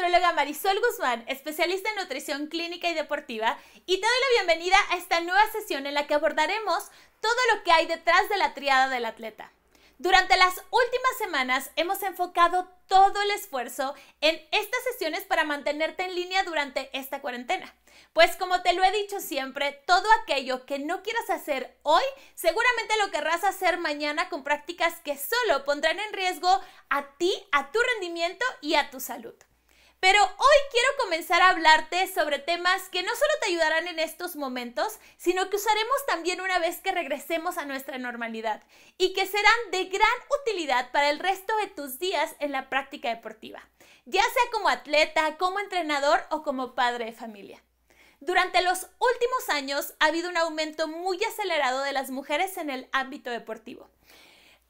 nutrióloga Marisol Guzmán, especialista en nutrición clínica y deportiva, y te doy la bienvenida a esta nueva sesión en la que abordaremos todo lo que hay detrás de la triada del atleta. Durante las últimas semanas hemos enfocado todo el esfuerzo en estas sesiones para mantenerte en línea durante esta cuarentena. Pues como te lo he dicho siempre, todo aquello que no quieras hacer hoy, seguramente lo querrás hacer mañana con prácticas que solo pondrán en riesgo a ti, a tu rendimiento y a tu salud. Pero hoy quiero comenzar a hablarte sobre temas que no solo te ayudarán en estos momentos, sino que usaremos también una vez que regresemos a nuestra normalidad y que serán de gran utilidad para el resto de tus días en la práctica deportiva, ya sea como atleta, como entrenador o como padre de familia. Durante los últimos años ha habido un aumento muy acelerado de las mujeres en el ámbito deportivo.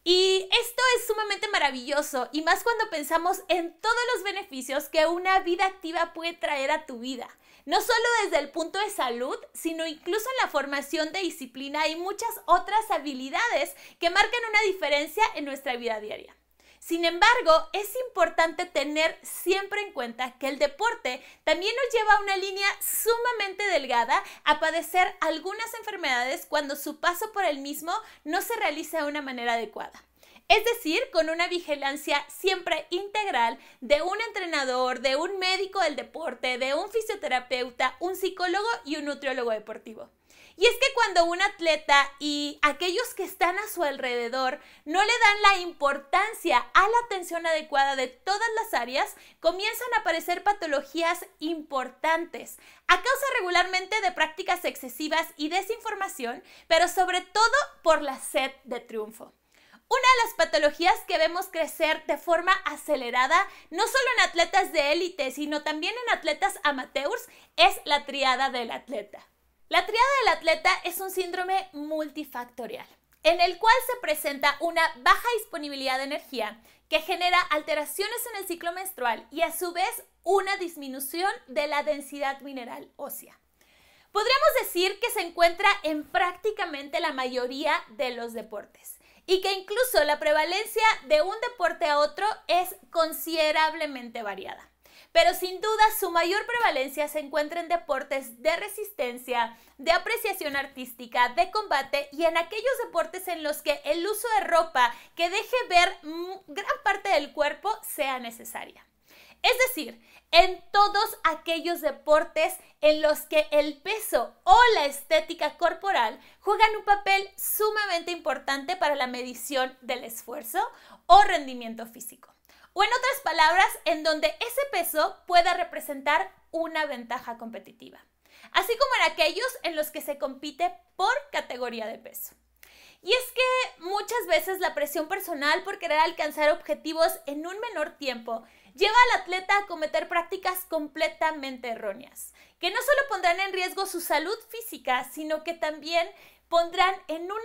Y esto es sumamente maravilloso, y más cuando pensamos en todos los beneficios que una vida activa puede traer a tu vida. No solo desde el punto de salud, sino incluso en la formación de disciplina y muchas otras habilidades que marcan una diferencia en nuestra vida diaria. Sin embargo, es importante tener siempre en cuenta que el deporte también nos lleva a una línea sumamente delgada a padecer algunas enfermedades cuando su paso por el mismo no se realiza de una manera adecuada. Es decir, con una vigilancia siempre integral de un entrenador, de un médico del deporte, de un fisioterapeuta, un psicólogo y un nutriólogo deportivo. Y es que cuando un atleta y aquellos que están a su alrededor no le dan la importancia a la atención adecuada de todas las áreas, comienzan a aparecer patologías importantes, a causa regularmente de prácticas excesivas y desinformación, pero sobre todo por la sed de triunfo. Una de las patologías que vemos crecer de forma acelerada, no solo en atletas de élite, sino también en atletas amateurs, es la triada del atleta. La triada del atleta es un síndrome multifactorial, en el cual se presenta una baja disponibilidad de energía que genera alteraciones en el ciclo menstrual y a su vez una disminución de la densidad mineral ósea. Podríamos decir que se encuentra en prácticamente la mayoría de los deportes y que incluso la prevalencia de un deporte a otro es considerablemente variada. Pero sin duda su mayor prevalencia se encuentra en deportes de resistencia, de apreciación artística, de combate y en aquellos deportes en los que el uso de ropa que deje ver gran parte del cuerpo sea necesaria. Es decir, en todos aquellos deportes en los que el peso o la estética corporal juegan un papel sumamente importante para la medición del esfuerzo o rendimiento físico. O en otras palabras, en donde ese peso pueda representar una ventaja competitiva. Así como en aquellos en los que se compite por categoría de peso. Y es que muchas veces la presión personal por querer alcanzar objetivos en un menor tiempo lleva al atleta a cometer prácticas completamente erróneas, que no solo pondrán en riesgo su salud física, sino que también pondrán en un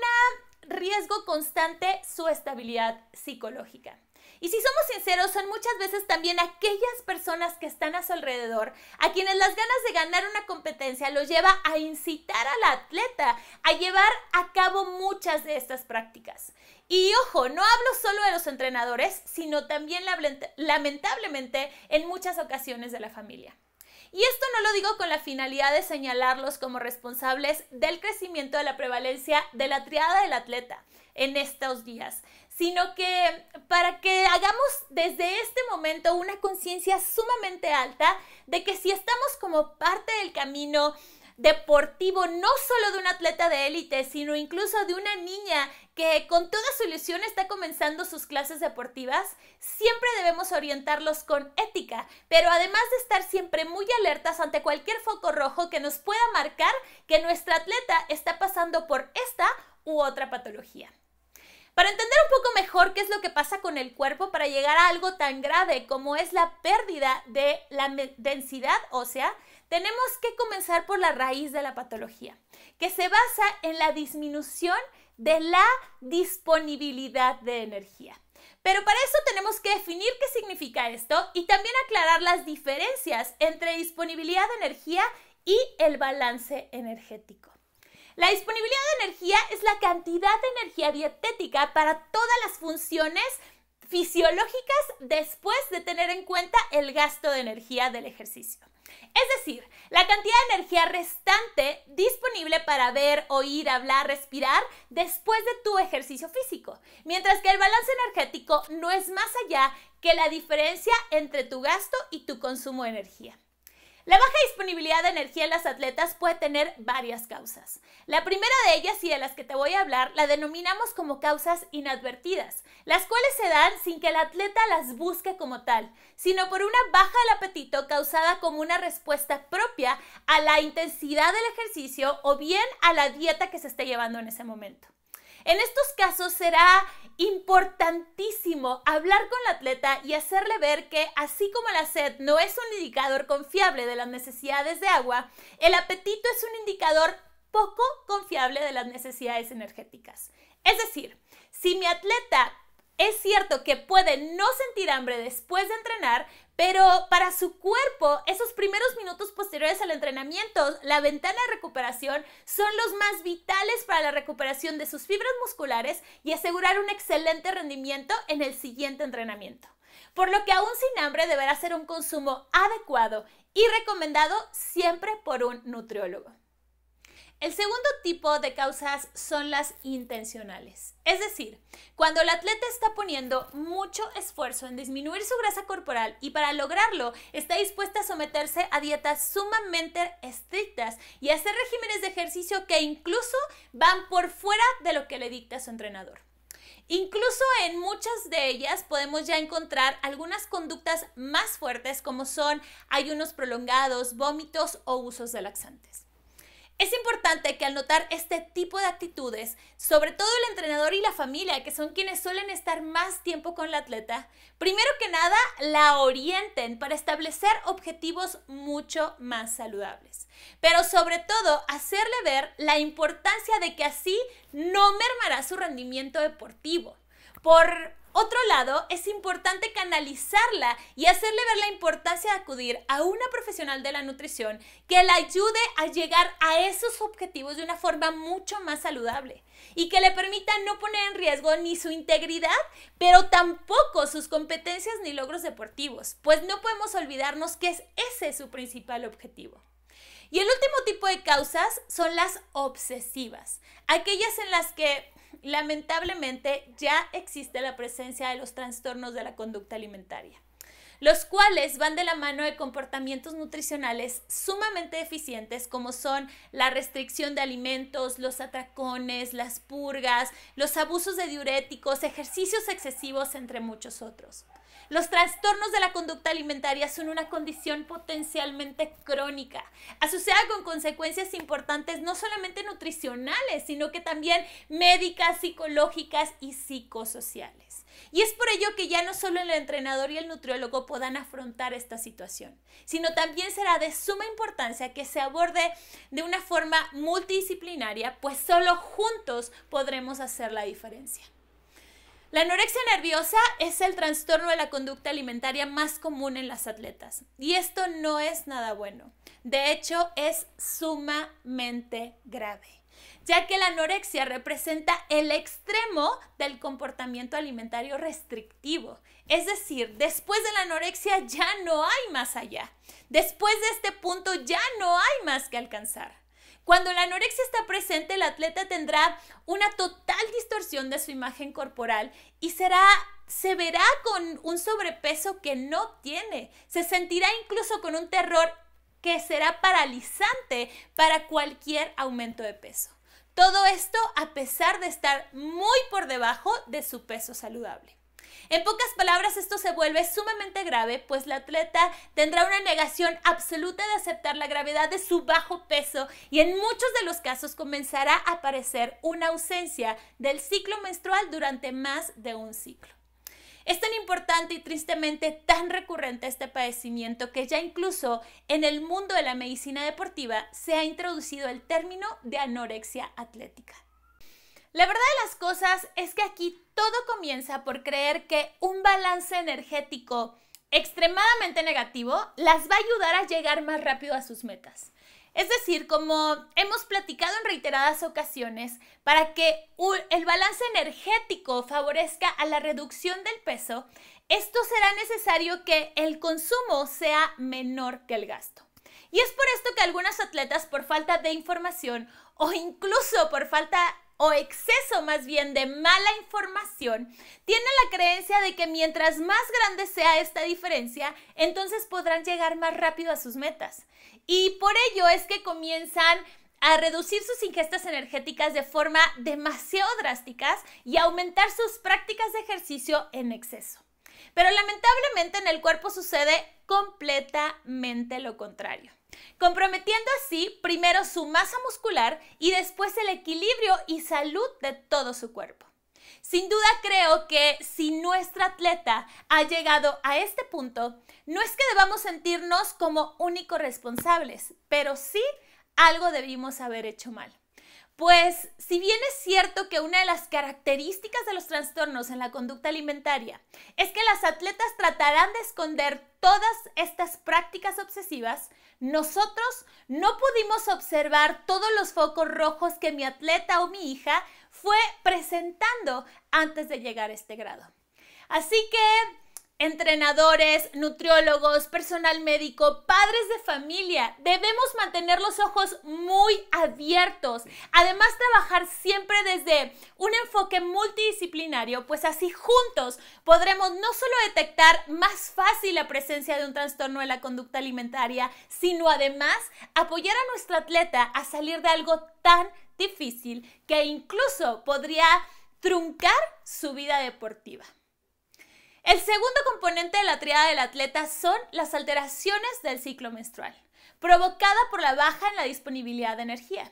riesgo constante su estabilidad psicológica. Y si somos sinceros, son muchas veces también aquellas personas que están a su alrededor, a quienes las ganas de ganar una competencia los lleva a incitar al atleta a llevar a cabo muchas de estas prácticas. Y ojo, no hablo solo de los entrenadores, sino también lamentablemente en muchas ocasiones de la familia. Y esto no lo digo con la finalidad de señalarlos como responsables del crecimiento de la prevalencia de la triada del atleta en estos días, sino que para que hagamos desde este momento una conciencia sumamente alta de que si estamos como parte del camino deportivo, no solo de un atleta de élite, sino incluso de una niña que con toda su ilusión está comenzando sus clases deportivas, siempre debemos orientarlos con ética, pero además de estar siempre muy alertas ante cualquier foco rojo que nos pueda marcar que nuestra atleta está pasando por esta u otra patología. Para entender un poco mejor qué es lo que pasa con el cuerpo para llegar a algo tan grave como es la pérdida de la densidad ósea, tenemos que comenzar por la raíz de la patología, que se basa en la disminución de la disponibilidad de energía. Pero para eso tenemos que definir qué significa esto y también aclarar las diferencias entre disponibilidad de energía y el balance energético. La disponibilidad de energía es la cantidad de energía dietética para todas las funciones fisiológicas después de tener en cuenta el gasto de energía del ejercicio. Es decir, la cantidad de energía restante disponible para ver, oír, hablar, respirar después de tu ejercicio físico, mientras que el balance energético no es más allá que la diferencia entre tu gasto y tu consumo de energía. La baja disponibilidad de energía en las atletas puede tener varias causas. La primera de ellas, y de las que te voy a hablar, la denominamos como causas inadvertidas, las cuales se dan sin que el atleta las busque como tal, sino por una baja del apetito causada como una respuesta propia a la intensidad del ejercicio o bien a la dieta que se esté llevando en ese momento. En estos casos será importantísimo hablar con el atleta y hacerle ver que, así como la sed no es un indicador confiable de las necesidades de agua, el apetito es un indicador poco confiable de las necesidades energéticas. Es decir, si mi atleta es cierto que puede no sentir hambre después de entrenar, pero para su cuerpo, esos primeros minutos posteriores al entrenamiento, la ventana de recuperación, son los más vitales para la recuperación de sus fibras musculares y asegurar un excelente rendimiento en el siguiente entrenamiento. Por lo que aún sin hambre deberá ser un consumo adecuado y recomendado siempre por un nutriólogo. El segundo tipo de causas son las intencionales, es decir, cuando el atleta está poniendo mucho esfuerzo en disminuir su grasa corporal y para lograrlo está dispuesta a someterse a dietas sumamente estrictas y a hacer regímenes de ejercicio que incluso van por fuera de lo que le dicta su entrenador. Incluso en muchas de ellas podemos ya encontrar algunas conductas más fuertes como son ayunos prolongados, vómitos o usos de laxantes. Es importante que al notar este tipo de actitudes, sobre todo el entrenador y la familia, que son quienes suelen estar más tiempo con la atleta, primero que nada la orienten para establecer objetivos mucho más saludables. Pero sobre todo hacerle ver la importancia de que así no mermará su rendimiento deportivo. Por otro lado, es importante canalizarla y hacerle ver la importancia de acudir a una profesional de la nutrición que la ayude a llegar a esos objetivos de una forma mucho más saludable y que le permita no poner en riesgo ni su integridad, pero tampoco sus competencias ni logros deportivos, pues no podemos olvidarnos que ese es su principal objetivo. Y el último tipo de causas son las obsesivas, aquellas en las que lamentablemente ya existe la presencia de los trastornos de la conducta alimentaria, los cuales van de la mano de comportamientos nutricionales sumamente deficientes como son la restricción de alimentos, los atracones, las purgas, los abusos de diuréticos, ejercicios excesivos, entre muchos otros. Los trastornos de la conducta alimentaria son una condición potencialmente crónica, asociada con consecuencias importantes no solamente nutricionales, sino que también médicas, psicológicas y psicosociales. Y es por ello que ya no solo el entrenador y el nutriólogo puedan afrontar esta situación, sino también será de suma importancia que se aborde de una forma multidisciplinaria, pues solo juntos podremos hacer la diferencia. La anorexia nerviosa es el trastorno de la conducta alimentaria más común en las atletas y esto no es nada bueno. De hecho, es sumamente grave, ya que la anorexia representa el extremo del comportamiento alimentario restrictivo. Es decir, después de la anorexia ya no hay más allá. Después de este punto ya no hay más que alcanzar. Cuando la anorexia está presente, el atleta tendrá una total distorsión de su imagen corporal y se verá con un sobrepeso que no tiene. Se sentirá incluso con un terror que será paralizante para cualquier aumento de peso. Todo esto a pesar de estar muy por debajo de su peso saludable. En pocas palabras, esto se vuelve sumamente grave, pues la atleta tendrá una negación absoluta de aceptar la gravedad de su bajo peso y en muchos de los casos comenzará a aparecer una ausencia del ciclo menstrual durante más de un ciclo. Es tan importante y tristemente tan recurrente este padecimiento que ya incluso en el mundo de la medicina deportiva se ha introducido el término de anorexia atlética. La verdad de las cosas es que aquí todo comienza por creer que un balance energético extremadamente negativo las va a ayudar a llegar más rápido a sus metas. Es decir, como hemos platicado en reiteradas ocasiones, para que el balance energético favorezca a la reducción del peso, esto será necesario que el consumo sea menor que el gasto. Y es por esto que algunos atletas, por falta de información o incluso por falta o exceso más bien de mala información, tienen la creencia de que mientras más grande sea esta diferencia, entonces podrán llegar más rápido a sus metas. Y por ello es que comienzan a reducir sus ingestas energéticas de forma demasiado drásticas y a aumentar sus prácticas de ejercicio en exceso. Pero lamentablemente en el cuerpo sucede completamente lo contrario, comprometiendo así primero su masa muscular y después el equilibrio y salud de todo su cuerpo. Sin duda creo que si nuestra atleta ha llegado a este punto, no es que debamos sentirnos como únicos responsables, pero sí algo debimos haber hecho mal. Pues, si bien es cierto que una de las características de los trastornos en la conducta alimentaria es que las atletas tratarán de esconder todas estas prácticas obsesivas, nosotros no pudimos observar todos los focos rojos que mi atleta o mi hija fue presentando antes de llegar a este grado. Así que entrenadores, nutriólogos, personal médico, padres de familia, debemos mantener los ojos muy abiertos. Además, trabajar siempre desde un enfoque multidisciplinario, pues así juntos podremos no solo detectar más fácil la presencia de un trastorno de la conducta alimentaria, sino además apoyar a nuestro atleta a salir de algo tan difícil que incluso podría truncar su vida deportiva. El segundo componente de la triada del atleta son las alteraciones del ciclo menstrual, provocada por la baja en la disponibilidad de energía.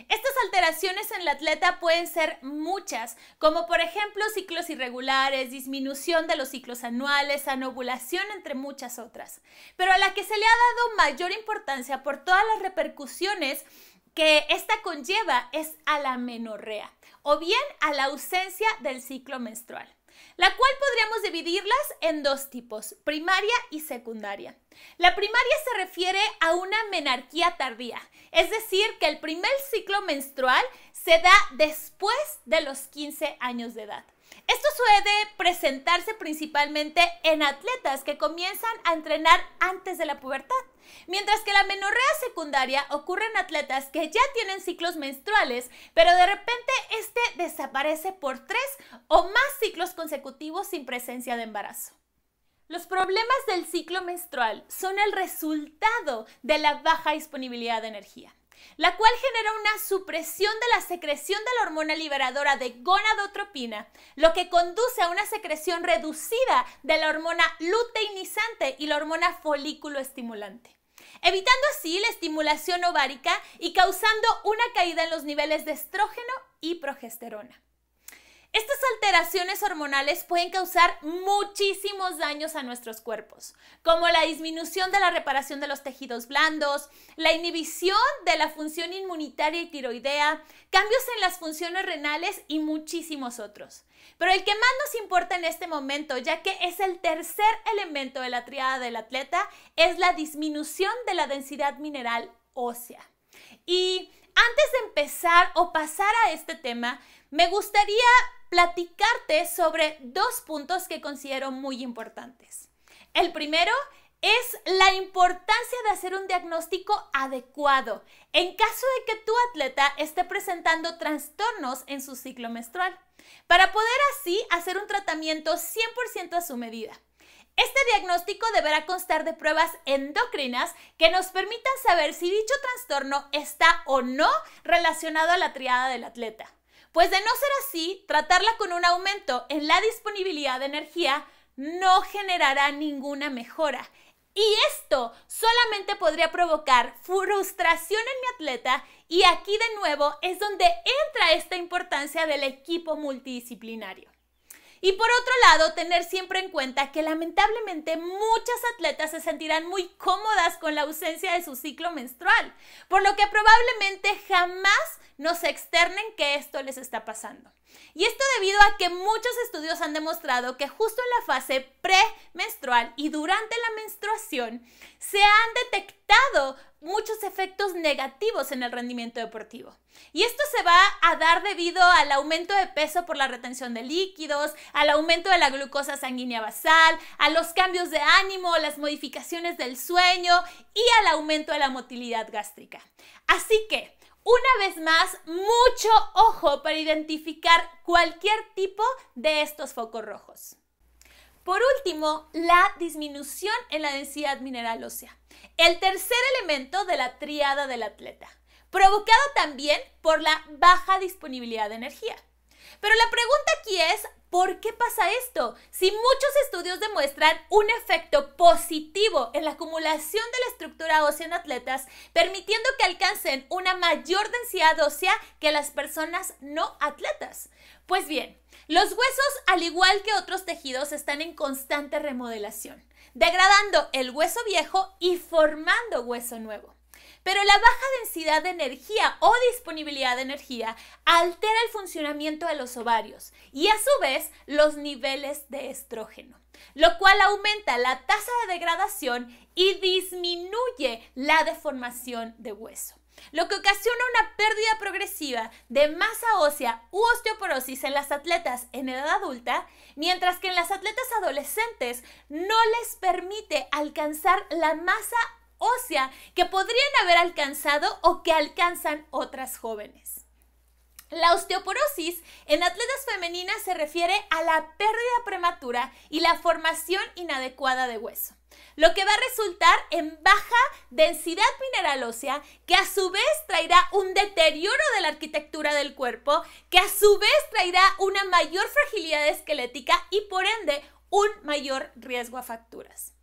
Estas alteraciones en el atleta pueden ser muchas, como por ejemplo ciclos irregulares, disminución de los ciclos anuales, anovulación, entre muchas otras. Pero a la que se le ha dado mayor importancia por todas las repercusiones que esta conlleva es a la menorrea, o bien a la ausencia del ciclo menstrual, la cual podríamos dividirlas en dos tipos, primaria y secundaria. La primaria se refiere a una menarquía tardía, es decir, que el primer ciclo menstrual se da después de los 15 años de edad. Esto suele presentarse principalmente en atletas que comienzan a entrenar antes de la pubertad, mientras que la menorrea secundaria ocurre en atletas que ya tienen ciclos menstruales, pero de repente este desaparece por 3 o más ciclos consecutivos sin presencia de embarazo. Los problemas del ciclo menstrual son el resultado de la baja disponibilidad de energía, la cual genera una supresión de la secreción de la hormona liberadora de gonadotropina, lo que conduce a una secreción reducida de la hormona luteinizante y la hormona folículo estimulante, evitando así la estimulación ovárica y causando una caída en los niveles de estrógeno y progesterona. Estas alteraciones hormonales pueden causar muchísimos daños a nuestros cuerpos, como la disminución de la reparación de los tejidos blandos, la inhibición de la función inmunitaria y tiroidea, cambios en las funciones renales y muchísimos otros. Pero el que más nos importa en este momento, ya que es el tercer elemento de la triada del atleta, es la disminución de la densidad mineral ósea. Y antes de empezar o pasar a este tema, me gustaría platicarte sobre dos puntos que considero muy importantes. El primero es la importancia de hacer un diagnóstico adecuado en caso de que tu atleta esté presentando trastornos en su ciclo menstrual, para poder así hacer un tratamiento 100% a su medida. Este diagnóstico deberá constar de pruebas endocrinas que nos permitan saber si dicho trastorno está o no relacionado a la triada del atleta. Pues de no ser así, tratarla con un aumento en la disponibilidad de energía no generará ninguna mejora. Y esto solamente podría provocar frustración en mi atleta, y aquí de nuevo es donde entra esta importancia del equipo multidisciplinario. Y por otro lado, tener siempre en cuenta que lamentablemente muchas atletas se sentirán muy cómodas con la ausencia de su ciclo menstrual, por lo que probablemente jamás nos externen que esto les está pasando. Y esto debido a que muchos estudios han demostrado que justo en la fase premenstrual y durante la menstruación se han detectado muchos efectos negativos en el rendimiento deportivo. Y esto se va a dar debido al aumento de peso por la retención de líquidos, al aumento de la glucosa sanguínea basal, a los cambios de ánimo, las modificaciones del sueño y al aumento de la motilidad gástrica. Así que, una vez más, mucho ojo para identificar cualquier tipo de estos focos rojos. Por último, la disminución en la densidad mineral ósea, el tercer elemento de la tríada del atleta, provocado también por la baja disponibilidad de energía. Pero la pregunta aquí es, ¿por qué pasa esto? Si muchos estudios demuestran un efecto positivo en la acumulación de la estructura ósea en atletas, permitiendo que alcancen una mayor densidad ósea que las personas no atletas. Pues bien, los huesos, al igual que otros tejidos, están en constante remodelación, degradando el hueso viejo y formando hueso nuevo. Pero la baja densidad de energía o disponibilidad de energía altera el funcionamiento de los ovarios y a su vez los niveles de estrógeno, lo cual aumenta la tasa de degradación y disminuye la deformación de hueso, lo que ocasiona una pérdida progresiva de masa ósea u osteoporosis en las atletas en edad adulta, mientras que en las atletas adolescentes no les permite alcanzar la masa ósea que podrían haber alcanzado o que alcanzan otras jóvenes. La osteoporosis en atletas femeninas se refiere a la pérdida prematura y la formación inadecuada de hueso, lo que va a resultar en baja densidad mineral ósea, que a su vez traerá un deterioro de la arquitectura del cuerpo, que a su vez traerá una mayor fragilidad esquelética y por ende un mayor riesgo a fracturas.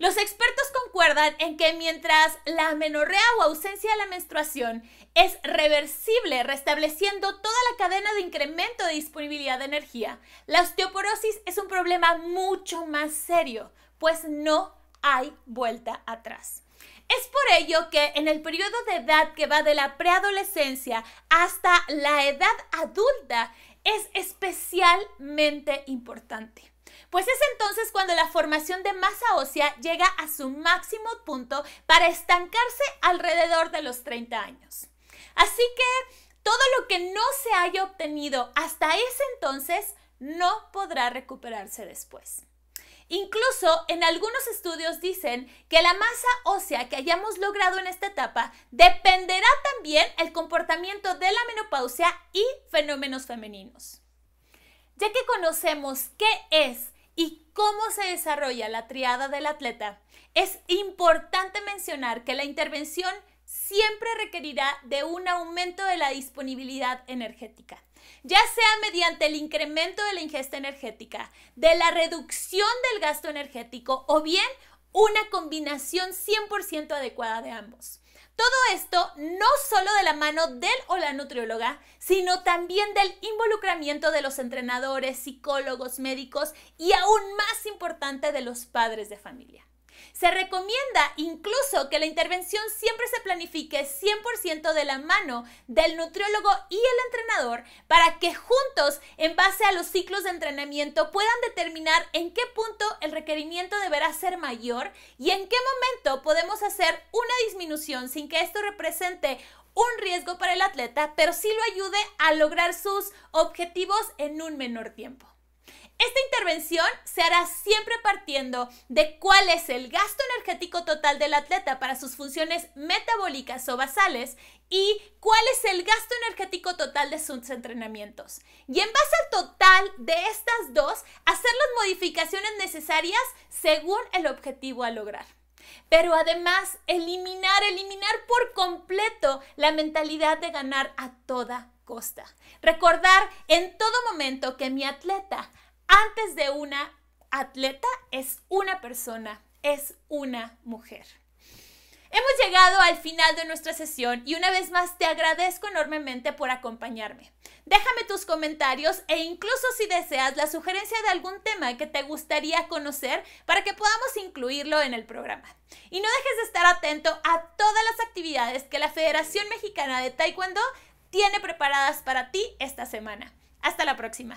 Los expertos concuerdan en que mientras la amenorrea o ausencia de la menstruación es reversible, restableciendo toda la cadena de incremento de disponibilidad de energía, la osteoporosis es un problema mucho más serio, pues no hay vuelta atrás. Es por ello que en el periodo de edad que va de la preadolescencia hasta la edad adulta es especialmente importante. Pues es entonces cuando la formación de masa ósea llega a su máximo punto para estancarse alrededor de los 30 años. Así que todo lo que no se haya obtenido hasta ese entonces no podrá recuperarse después. Incluso en algunos estudios dicen que la masa ósea que hayamos logrado en esta etapa dependerá también el comportamiento de la menopausia y fenómenos femeninos. Ya que conocemos qué es y cómo se desarrolla la triada del atleta, es importante mencionar que la intervención siempre requerirá de un aumento de la disponibilidad energética, ya sea mediante el incremento de la ingesta energética, de la reducción del gasto energético o bien una combinación 100% adecuada de ambos. Todo esto no solo de la mano del o la nutrióloga, sino también del involucramiento de los entrenadores, psicólogos, médicos y aún más importante de los padres de familia. Se recomienda incluso que la intervención siempre se planifique 100% de la mano del nutriólogo y el entrenador para que juntos, en base a los ciclos de entrenamiento, puedan determinar en qué punto el requerimiento deberá ser mayor y en qué momento podemos hacer una disminución sin que esto represente un riesgo para el atleta, pero sí lo ayude a lograr sus objetivos en un menor tiempo. Esta intervención se hará siempre partiendo de cuál es el gasto energético total del atleta para sus funciones metabólicas o basales y cuál es el gasto energético total de sus entrenamientos. Y en base al total de estas dos, hacer las modificaciones necesarias según el objetivo a lograr. Pero además, eliminar por completo la mentalidad de ganar a toda costa. Recordar en todo momento que mi atleta, antes de una atleta, es una persona, es una mujer. Hemos llegado al final de nuestra sesión y una vez más te agradezco enormemente por acompañarme. Déjame tus comentarios e incluso si deseas la sugerencia de algún tema que te gustaría conocer para que podamos incluirlo en el programa. Y no dejes de estar atento a todas las actividades que la Federación Mexicana de Taekwondo tiene preparadas para ti esta semana. Hasta la próxima.